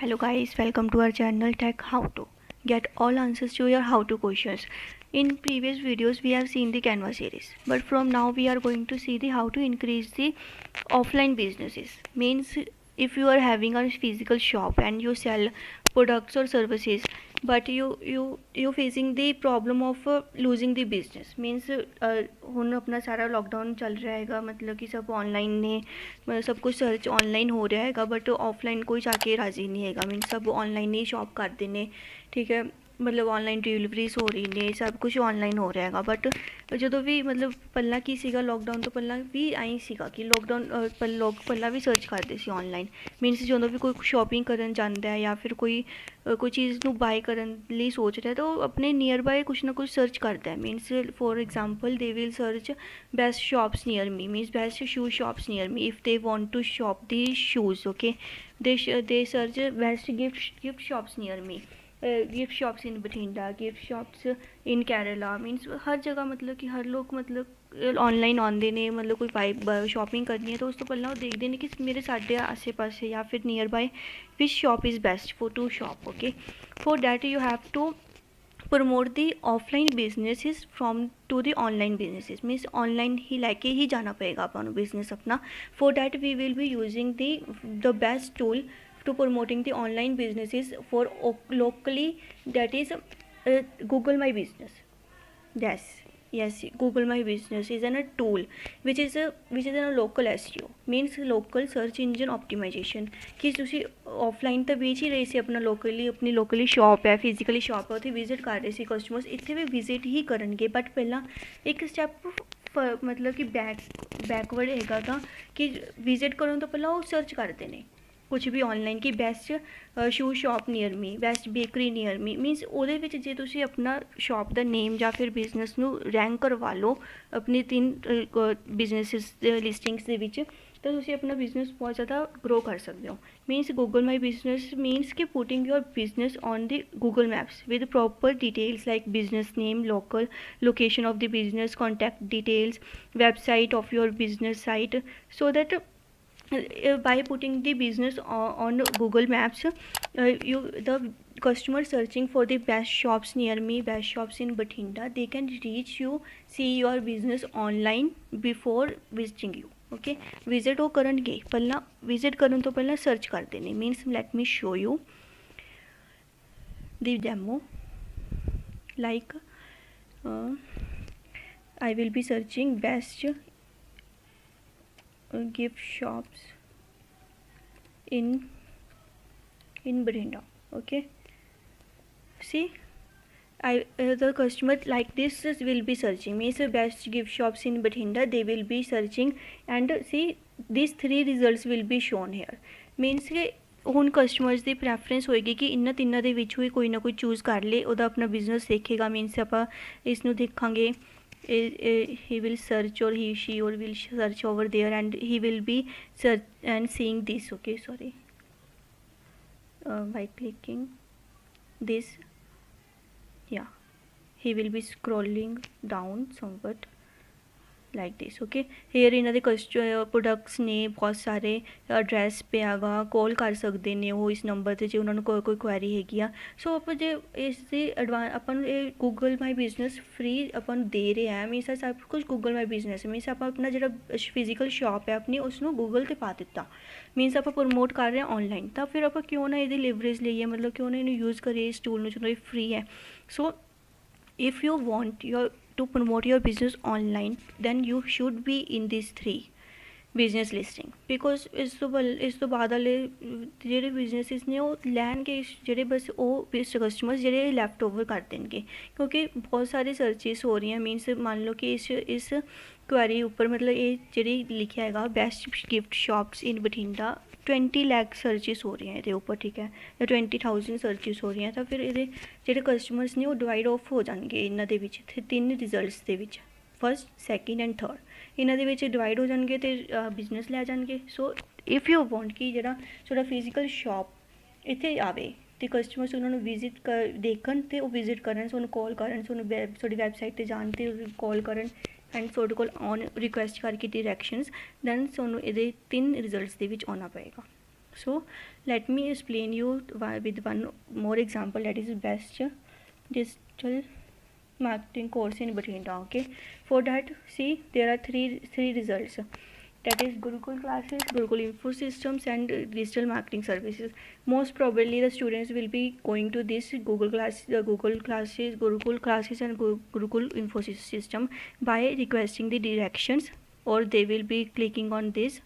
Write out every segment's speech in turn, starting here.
Hello guys, welcome to our channel Tech How To. Get all answers to your how to questions. In previous videos we have seen the Canva series, but from now we are going to see the how to increase the offline businesses. Means if you are having a physical shop and you sell products or services, but you facing the problem of losing the business. Means ਹੁਣ अपना सारा lockdown चल रहा हैगा, मतलब कि सब online ने मतलब सब कुछ सर्च ऑनलाइन हो रहा हैगा, बट ऑफलाइन कोई जाके राजी नहीं हैगा। मीन सब ऑनलाइन ही शॉप करते ने, ठीक है। मतलब ऑनलाइन डिलीवरीज हो रही ने, सब कुछ ऑनलाइन हो रहा हैगा। बट ਜਦੋਂ ਵੀ ਮਤਲਬ ਪਹਿਲਾਂ ਕੀ ਸੀਗਾ, ਲੋਕਡਾਊਨ ਤੋਂ ਪਹਿਲਾਂ ਵੀ ਐਂ ਸੀਗਾ ਕਿ ਲੋਕਡਾਊਨ ਲੋਕ ਪਹਿਲਾਂ ਵੀ ਸਰਚ ਕਰਦੇ ਸੀ ਔਨਲਾਈਨ। ਮੀਨਸ ਜਦੋਂ ਵੀ ਕੋਈ ਸ਼ੋਪਿੰਗ ਕਰਨ ਜਾਂਦਾ ਹੈ ਜਾਂ ਫਿਰ ਕੋਈ ਚੀਜ਼ ਨੂੰ ਬਾਏ ਕਰਨ ਲਈ ਸੋਚ ਰਿਹਾ ਤਾਂ ਉਹ ਆਪਣੇ ਨੀਅਰ ਬਾਏ ਕੁਛ ਨਾ ਕੁਛ ਸਰਚ ਕਰਦਾ ਹੈ। Means for example they will search best shops near me, means best shoe shops near me if they want to shop the shoes. Okay, they search best gift shops near me, gift shops in Bathinda, gift shops in Kerala. Means हर जगह मतलब कि हर लोग मतलब online आते ने, मतलब कोई by shopping करनी है तो उस तो पहला वो देखते हैं कि मेरे साढ़े आसे पासे या फिर near by which shop is best for to shop. Okay, for that you have to promote the offline businesses from to the online businesses। means online ही लेके ही जाना पड़ेगा अपन business अपना। for that we will be using the best tool to promoting the online businesses for locally, that is Google My Business। yes, Google My Business is a tool which is a local SEO, means local search engine optimization। कि ਤੁਸੀਂ offline ਤਾਂ ਵੇਚ ਹੀ ਰਹੇ ਸੀ ਆਪਣਾ locally, ਆਪਣੀ locally shop ਹੈ, physically shop ਹੈ, ਉੱਥੇ ਵਿਜ਼ਿਟ ਕਰ ਰਹੇ ਸੀ ਕਸਟਮਰਸ, ਇੱਥੇ ਵੀ ਵਿਜ਼ਿਟ ਹੀ ਕਰਨਗੇ। ਬਟ ਪਹਿਲਾਂ ਇੱਕ ਸਟੈਪ ਮਤਲਬ ਕਿ ਬੈਕਵਰਡ ਹੈਗਾ ਤਾਂ ਕਿ ਵਿਜ਼ਿਟ ਕਰਨ ਤੋਂ ਪਹਿਲਾਂ ਉਹ ਸਰਚ ਕਰਦੇ ਨੇ ਕੁਛ ਵੀ ऑनलाइन कि best shoe shop near me, best bakery near me. Means ਉਹਦੇ ਵਿੱਚ ਜੇ ਤੁਸੀਂ ਆਪਣਾ ਸ਼ਾਪ ਦਾ ਨੇਮ ਜਾਂ ਫਿਰ ਬਿਜ਼ਨਸ ਨੂੰ ਰੈਂਕ ਕਰਵਾ ਲਓ ਆਪਣੀ 3 ਬਿਜ਼ਨਸਿਸ ਲਿਸਟਿੰਗਸ ਦੇ ਵਿੱਚ, ਤਾਂ ਤੁਸੀਂ ਆਪਣਾ ਬਿਜ਼ਨਸ ਬਹੁਤ ਜ਼ਿਆਦਾ ਗਰੋ ਕਰ ਸਕਦੇ ਹੋ। ਮੀਨਸ ਗੂਗਲ ਮਾਈ ਬਿਜ਼ਨਸ ਮੀਨਸ ਕਿ putting your business on the Google maps with proper details like business name, local location of the business, contact details, website of your business site, so that by putting the business on Google Maps, the customer searching for the best shops near me, best shops in Bathinda, they can reach you, see your business online before visiting you। okay, visit ਉਹ ਕਰਨਗੇ ਪਹਿਲਾਂ, visit ਕਰਨ ਤੋਂ ਪਹਿਲਾਂ search ਕਰਦੇ ਨੇ। means let me show you the demo, like I will be searching best gift shops in Bathinda। okay, see the customer like this will be searching, means best gift shops in Bathinda, they will be searching and see these 3 results will be shown here। means ਕਿ ਹੁਣ customers ਦੀ preference ਹੋਏਗੀ ਕਿ ਇਹਨਾਂ ਤਿੰਨਾਂ ਦੇ ਵਿੱਚੋਂ ਹੀ ਕੋਈ ਨਾ ਕੋਈ ਚੂਜ਼ ਕਰ ਲੇ, ਉਹਦਾ ਆਪਣਾ ਬਿਜ਼ਨਸ ਦੇਖੇਗਾ। ਮੀਨਸ ਆਪਾਂ ਇਸ ਨੂੰ ਦੇਖਾਂਗੇ, he will search or she or will search over there and he will be search and seeing this। okay, sorry, by clicking this, yeah, he will be scrolling down somewhat like this। okay, here ਇਹਨਾਂ ਦੇ products ਨੇ ਬਹੁਤ ਸਾਰੇ, address ਪਿਆ ਹੈਗਾ, ਕਾਲ ਕਰ ਸਕਦੇ ਨੇ ਉਹ ਇਸ ਨੰਬਰ 'ਤੇ ਜੇ ਉਹਨਾਂ ਨੂੰ ਕੋਈ ਕੁਐਰੀ ਹੈਗੀ ਆ। ਸੋ ਆਪਾਂ ਜੇ ਇਸ ਦੀ ਆਪਾਂ ਨੂੰ ਇਹ ਗੂਗਲ ਮਾਈ ਬਿਜ਼ਨਸ ਫ੍ਰੀ ਆਪਾਂ ਨੂੰ ਦੇ ਰਿਹਾ ਹੈ। ਮੀਨਸ ਸਭ ਕੁਛ ਗੂਗਲ ਮਾਈ ਬਿਜ਼ਨਸ, ਮੀਨਸ ਆਪਾਂ ਆਪਣਾ ਜਿਹੜਾ ਫਿਜ਼ੀਕਲ ਸ਼ਾਪ ਹੈ ਆਪਣੀ ਉਸ ਨੂੰ ਗੂਗਲ 'ਤੇ ਪਾ ਦਿੱਤਾ। ਮੀਨਸ ਆਪਾਂ ਪ੍ਰਮੋਟ ਕਰ ਰਹੇ ਹਾਂ ਔਨਲਾਈਨ, ਤਾਂ ਫਿਰ ਆਪਾਂ ਕਿਉਂ ਨਾ ਇਹਦੀ ਲਿਵਰੇਜ ਲਈਏ, ਮਤਲਬ ਕਿਉਂ ਨਾ ਇਹਨੂੰ ਯੂਜ਼ ਕਰੀਏ ਇਸ ਟੂਲ ਨੂੰ ਜਦੋਂ ਇਹ ਫ੍ਰੀ ਹੈ। ਸੋ if you want to promote your business online, then you should be in these 3 business listing. Because ਇਸ ਤੋਂ ਬਾਅਦ ਵਾਲੇ ਜਿਹੜੇ ਬਿਜ਼ਨਸਿਸ ਨੇ ਉਹ ਲੈਣਗੇ ਜਿਹੜੇ ਬਸ ਉਹ ਕਸਟਮਰਸ ਜਿਹੜੇ ਲੈਫਟ ਓਵਰ ਕਰ ਦੇਣਗੇ, ਕਿਉਂਕਿ ਬਹੁਤ ਸਾਰੇ ਸਰਚਿਸ ਹੋ ਰਹੀਆਂ। ਮੀਨਸ ਮੰਨ ਲਓ ਕਿ ਇਸ ਕੁਐਰੀ ਉੱਪਰ ਮਤਲਬ ਇਹ ਜਿਹੜੀ ਲਿਖਿਆ ਹੈਗਾ ਬੈਸਟ ਗਿਫਟ ਸ਼ਾਪਸ ਇਨ ਬਠਿੰਡਾ 20 ਲੱਖ ਸਰਚਿਸ ਹੋ ਰਹੀਆਂ ਇਹਦੇ ਉੱਪਰ, ਠੀਕ ਹੈ, ਜਾਂ 20,000 ਸਰਚਿਸ ਹੋ ਰਹੀਆਂ। ਤਾਂ ਫਿਰ ਇਹਦੇ ਜਿਹੜੇ ਕਸਟਮਰਸ ਨੇ ਉਹ ਡਿਵਾਈਡ ਆਫ ਹੋ ਜਾਣਗੇ ਇਹਨਾਂ ਦੇ ਵਿੱਚ 3 ਰਿਜ਼ਲਟਸ ਦੇ ਵਿੱਚ, ਫਸਟ, ਸੈਕਿੰਡ ਐਂਡ ਥਰਡ, ਇਹਨਾਂ ਦੇ ਵਿੱਚ ਡਿਵਾਈਡ ਹੋ ਜਾਣਗੇ ਅਤੇ ਬਿਜ਼ਨਸ ਲੈ ਜਾਣਗੇ। ਸੋ ਇਫ ਯੂ ਵਾਂਟ ਕਿ ਜਿਹੜਾ ਤੁਹਾਡਾ ਫਿਜ਼ੀਕਲ ਸ਼ਾਪ ਇੱਥੇ ਆਵੇ ਅਤੇ ਕਸਟਮਰਸ ਉਹਨਾਂ ਨੂੰ ਵਿਜ਼ਿਟ ਦੇਖਣ ਅਤੇ ਉਹ ਵਿਜ਼ਿਟ ਕਰਨ, ਤੁਹਾਨੂੰ ਕਾਲ ਕਰਨ, ਤੁਹਾਨੂੰ ਤੁਹਾਡੀ ਵੈਬਸਾਈਟ 'ਤੇ ਜਾਣ 'ਤੇ ਕਾਲ ਕਰਨ ਐਂਡ ਤੁਹਾਡੇ ਕੋਲ ਔਨ ਰਿਕੁਐਸਟ ਕਰਕੇ ਡਾਇਰੈਕਸ਼ਨਸ, ਦੈਨ ਤੁਹਾਨੂੰ ਇਹਦੇ 3 ਰਿਜ਼ਲਟਸ ਦੇ ਵਿੱਚ ਆਉਣਾ ਪਏਗਾ। So let me explain you with one more example, that is best digital marketing course in Bathinda. Okay, for that, see, there are three results, that is Gurukul classes, Gurukul info systems, and digital marketing services. Most probably the students will be going to this Google classes, Gurukul classes, and Gurukul info system by requesting the directions, or they will be clicking on this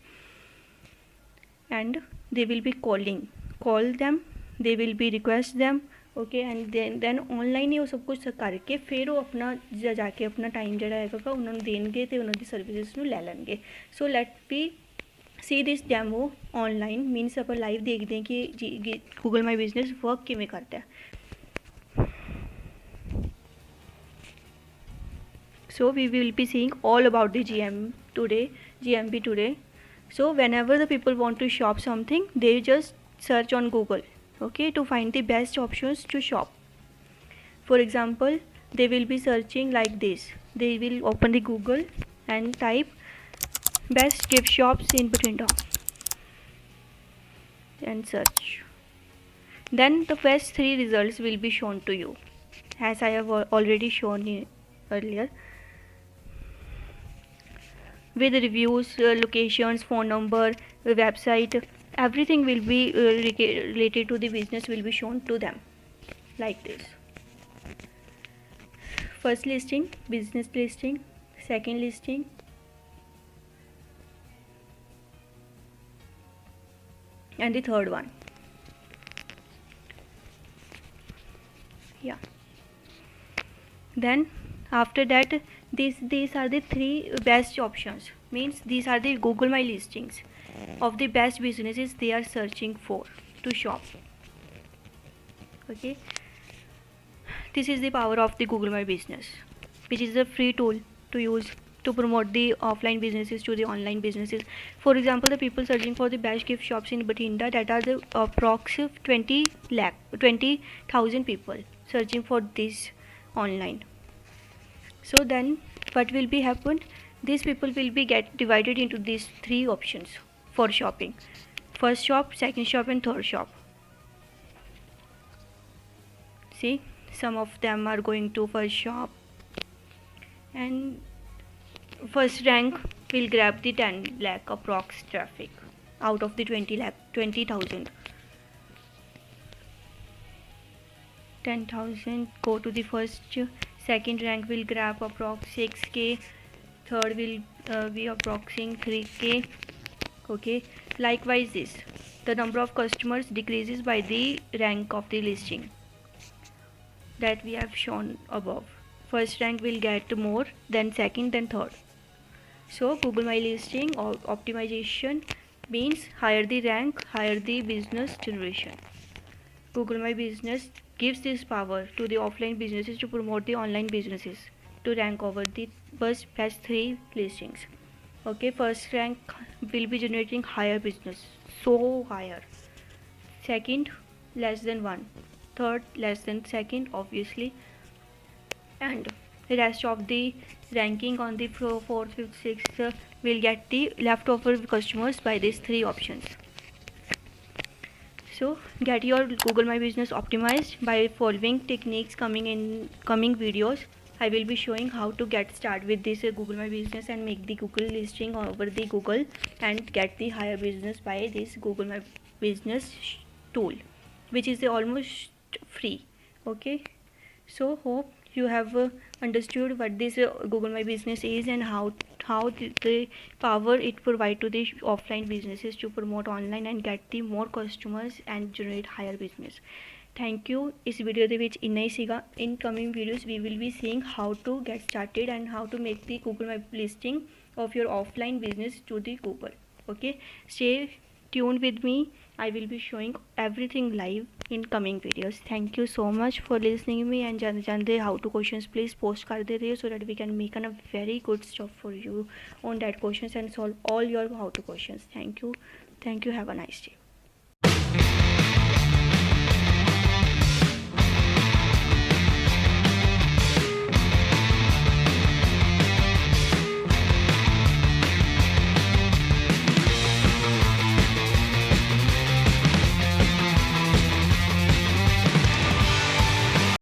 and they will be call them, they will be request them. Okay and then online ही वो सब कुछ करके फिर वो अपना जाके अपना टाइम ਜਿਹੜਾ ਹੈਗਾ उन्होंने देंगे तो उन्होंने सर्विसेज ਨੂੰ ਲੈ ਲੈਣਗੇ। So let be see this demo online, means ਆਪਾਂ लाइव देखते हैं कि गूगल माई बिजनेस वर्क किमें करता है। So we will be seeing all about the GMP today. So whenever the people want to shop something, they just search on Google, okay, to find the best options to shop. For example, they will be searching like this. They will open the Google and type best gift shops in Bathinda and search. Then the first three results will be shown to you, as I have already shown earlier, with reviews, locations, phone number, website, everything will be related to the business will be shown to them like this. First listing, business listing, second listing, and the third one. Yeah, then after that, these are the three best options, means these are the Google My listings of the best businesses they are searching for to shop. Okay, this is the power of the Google My Business, which is a free tool to use to promote the offline businesses to the online businesses. For example, the people searching for the best gift shops in Bathinda, that are the approx 20,000 people searching for this online. So then what will be happen, these people will be get divided into these three options for shopping: first shop, second shop, and third shop. See, some of them are going to first shop, and first rank will grab the 10 lakh approx traffic out of the 20,000. 10,000 go to the first. Second rank will grab approx 6k, third will be approxing 3k. Okay, likewise this, the number of customers decreases by the rank of the listing that we have shown above. First rank will get more, then second, then third. So Google My listing or optimization means higher the rank, higher the business generation. Google My Business gives this power to the offline businesses to promote the online businesses to rank over the best three listings. Okay, first rank will be generating higher business, so higher. Second, less than 1. Third, less than second, obviously. And the rest of the ranking on the 4th, 5th, 6th will get the leftover customers by these three options. So get your Google My Business optimized by following techniques coming in coming videos. I will be showing how to get started with this Google My Business and make the Google listing over the Google and get the higher business by this Google My Business tool, which is almost free. Okay, so hope you have understood what this Google My Business is and how the power it provide to the offline businesses to promote online and get the more customers and generate higher business. Thank you. इस video ਦੇ ਵਿੱਚ ਇੰਨਾ ਹੀ ਸੀਗਾ. In coming videos we will be seeing how to get started and how to make the Google My listing of your offline business to the Google. Okay, stay tuned with me. I will be showing everything live in coming videos. Thank you so much for listening to me, and जानते how to questions please post कर दे रहे so that we can make a very good stuff for you on that questions and solve all your how to questions. Thank you. Have a nice day.